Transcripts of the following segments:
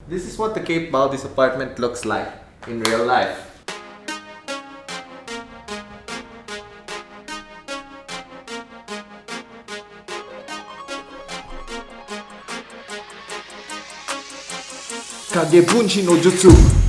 This is what the Cape Baldi's apartment looks like in real life. Kagebunshi no Jutsu.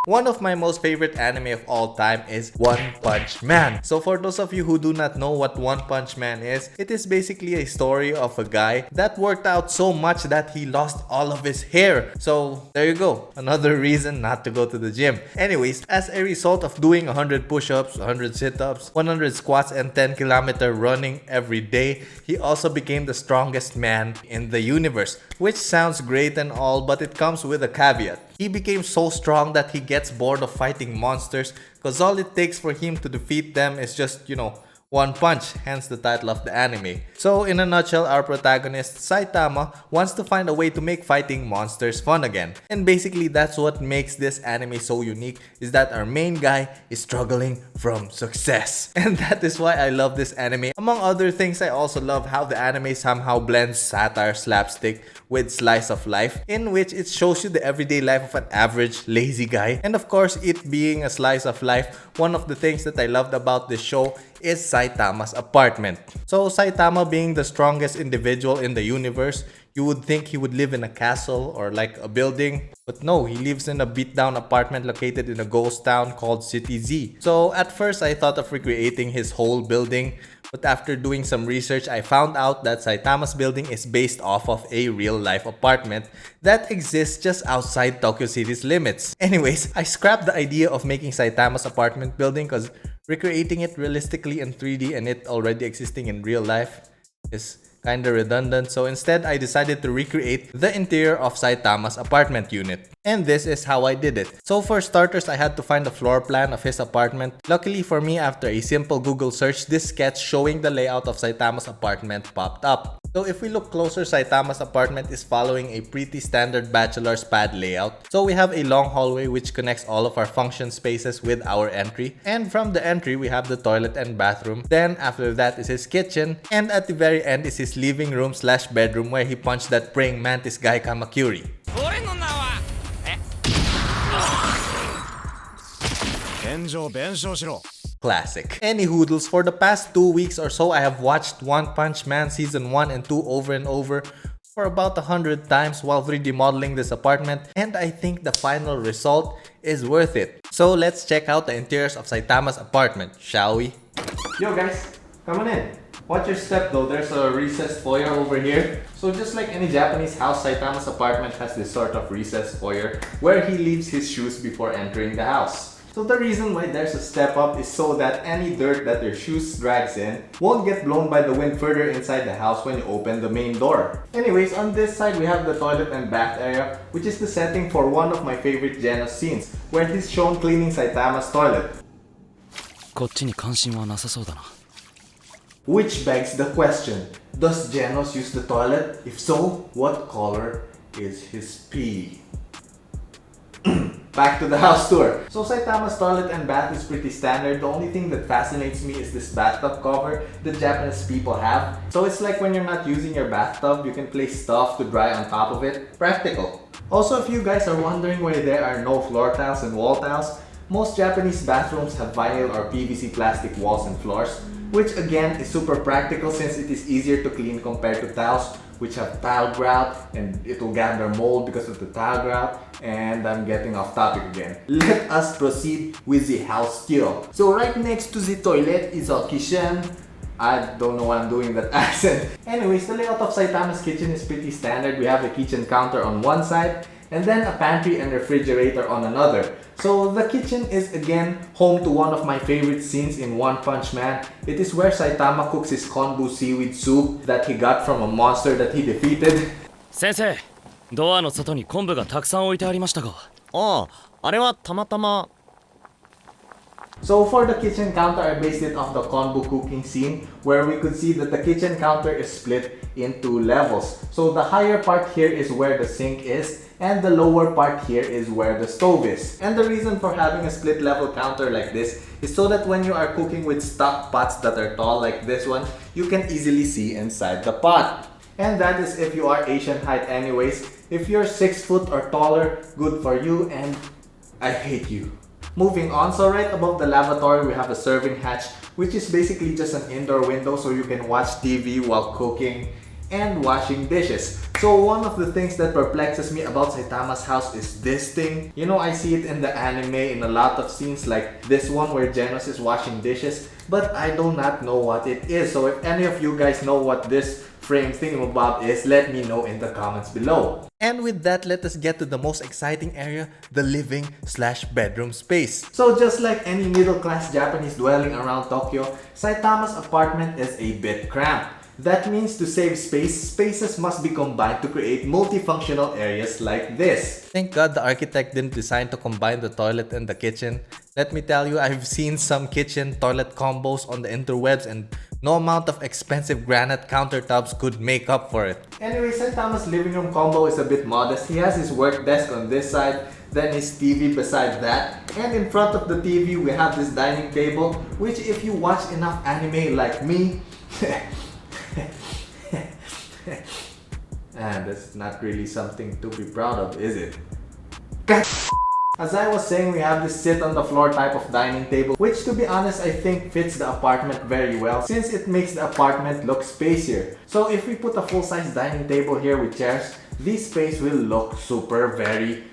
One of my most favorite anime of all time is One Punch Man. So for those of you who do not know what One Punch Man is, it is basically a story of a guy that worked out so much that he lost all of his hair. So there you go, another reason not to go to the gym. Anyways, as a result of doing 100 push-ups, 100 sit-ups, 100 squats, and 10-kilometer running every day, he also became the strongest man in the universe. Which sounds great and all, but it comes with a caveat. He became so strong that he gets bored of fighting monsters because all it takes for him to defeat them is just, one punch, hence the title of the anime. So in a nutshell, our protagonist Saitama wants to find a way to make fighting monsters fun again. And basically that's what makes this anime so unique, is that our main guy is struggling from success. And that is why I love this anime. Among other things, I also love how the anime somehow blends satire slapstick with slice of life, in which it shows you the everyday life of an average lazy guy. And of course, it being a slice of life, one of the things that I loved about this show is Saitama's apartment. So Saitama being the strongest individual in the universe, you would think he would live in a castle or like a building, but no, he lives in a beat-down apartment located in a ghost town called City Z. So at first I thought of recreating his whole building, but after doing some research, I found out that Saitama's building is based off of a real-life apartment that exists just outside Tokyo City's limits. Anyways, I scrapped the idea of making Saitama's apartment building because recreating it realistically in 3D and it already existing in real life is kinda redundant, so instead I decided to recreate the interior of Saitama's apartment unit. And this is how I did it. So for starters, I had to find a floor plan of his apartment. Luckily for me, after a simple Google search, this sketch showing the layout of Saitama's apartment popped up. So if we look closer, Saitama's apartment is following a pretty standard bachelor's pad layout. So we have a long hallway which connects all of our function spaces with our entry. And from the entry, we have the toilet and bathroom. Then after that is his kitchen. And at the very end is his living room slash bedroom where he punched that praying mantis guy Kamakuri. Classic. Any hoodles, for the past 2 weeks or so, I have watched One Punch Man Season 1 and 2 over and over for about 100 times while 3D modeling this apartment, and I think the final result is worth it. So let's check out the interiors of Saitama's apartment, shall we? Yo guys, come on in. Watch your step though, there's a recessed foyer over here. So just like any Japanese house, Saitama's apartment has this sort of recessed foyer where he leaves his shoes before entering the house. So the reason why there's a step up is so that any dirt that your shoes drags in won't get blown by the wind further inside the house when you open the main door. Anyways, on this side we have the toilet and bath area, which is the setting for one of my favorite Genos scenes, where he's shown cleaning Saitama's toilet. こっちに関心はなさそうだな。Which begs the question, does Genos use the toilet? If so, what color is his pee? Back to the house tour. So Saitama's toilet and bath is pretty standard. The only thing that fascinates me is this bathtub cover that Japanese people have. So it's like when you're not using your bathtub, you can place stuff to dry on top of it. Practical. Also, if you guys are wondering why there are no floor tiles and wall tiles, most Japanese bathrooms have vinyl or PVC plastic walls and floors, which again is super practical since it is easier to clean compared to tiles, which have tile grout and it will gather mold because of the tile grout. And I'm getting off topic again. Let us proceed with the house tour. So right next to the toilet is our kitchen. I don't know why I'm doing that accent. Anyways, the layout of Saitama's kitchen is pretty standard. We have a kitchen counter on one side and then a pantry and refrigerator on another. So the kitchen is again home to one of my favorite scenes in One Punch Man. It is where Saitama cooks his konbu seaweed soup that he got from a monster that he defeated. 先生、ドアの外に昆布がたくさん置いてありましたが。ああ、あれはたまたま。So for the kitchen counter, I based it off the konbu cooking scene where we could see that the kitchen counter is split into levels. So the higher part here is where the sink is and the lower part here is where the stove is. And the reason for having a split level counter like this is so that when you are cooking with stock pots that are tall like this one, you can easily see inside the pot. And that is if you are Asian height anyways. If you're 6 foot or taller, good for you and I hate you. Moving on, so right above the lavatory we have a serving hatch, which is basically just an indoor window so you can watch TV while cooking and washing dishes. So one of the things that perplexes me about Saitama's house is this thing. You know, I see it in the anime in a lot of scenes like this one where Genos is washing dishes, but I do not know what it is. So if any of you guys know what this frame thingamabob is, let me know in the comments below. And with that, let us get to the most exciting area, the living/bedroom space. So just like any middle-class Japanese dwelling around Tokyo, Saitama's apartment is a bit cramped. That means to save space, spaces must be combined to create multifunctional areas like this. Thank God the architect didn't design to combine the toilet and the kitchen. Let me tell you, I've seen some kitchen-toilet combos on the interwebs and no amount of expensive granite countertops could make up for it. Anyway, Saitama's living room combo is a bit modest. He has his work desk on this side, then his TV beside that, and in front of the TV we have this dining table, which if you watch enough anime like me, and that's not really something to be proud of, is it? As I was saying, we have this sit on the floor type of dining table, which to be honest I think fits the apartment very well since it makes the apartment look spacier. So if we put a full-size dining table here with chairs, this space will look very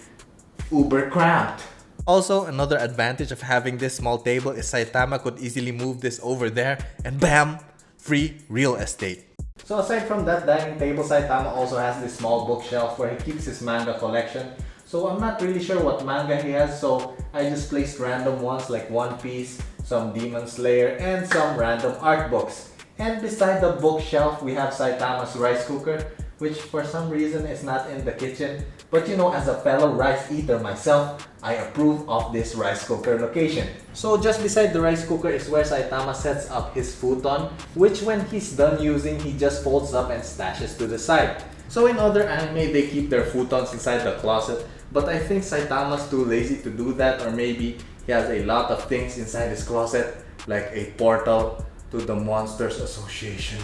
uber cramped. Also, another advantage of having this small table is Saitama could easily move this over there and bam! Free real estate. So aside from that dining table, Saitama also has this small bookshelf where he keeps his manga collection. So I'm not really sure what manga he has, so I just placed random ones like One Piece, some Demon Slayer, and some random art books. And beside the bookshelf, we have Saitama's rice cooker, which for some reason is not in the kitchen. But you know, as a fellow rice eater myself, I approve of this rice cooker location. So just beside the rice cooker is where Saitama sets up his futon, which when he's done using, he just folds up and stashes to the side. So in other anime, they keep their futons inside the closet, but I think Saitama's too lazy to do that, or maybe he has a lot of things inside his closet, like a portal to the Monsters Association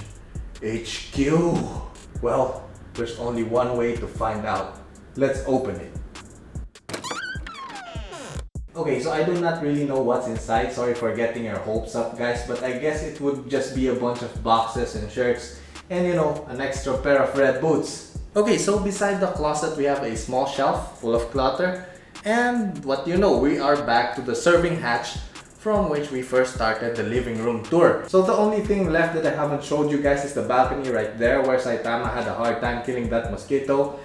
HQ. Well, there's only one way to find out. Let's open it. Okay, so I do not really know what's inside. Sorry for getting your hopes up, guys, but I guess it would just be a bunch of boxes and shirts and, you know, an extra pair of red boots. Okay, so beside the closet we have a small shelf full of clutter, and what you know, we are back to the serving hatch from which we first started the living room tour. So the only thing left that I haven't showed you guys is the balcony right there where Saitama had a hard time killing that mosquito.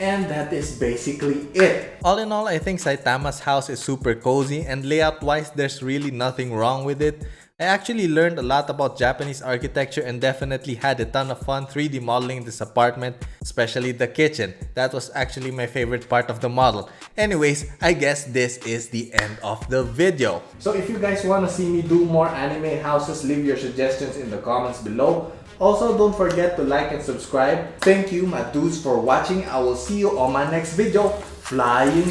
And that is basically it. All in all, I think Saitama's house is super cozy, and layout wise there's really nothing wrong with it. I actually learned a lot about Japanese architecture and definitely had a ton of fun 3D modeling this apartment, especially the kitchen. That was actually my favorite part of the model. Anyways, I guess this is the end of the video. So if you guys want to see me do more anime houses, leave your suggestions in the comments below. Also, don't forget to like and subscribe. Thank you, my dudes, for watching. I will see you on my next video. Flying.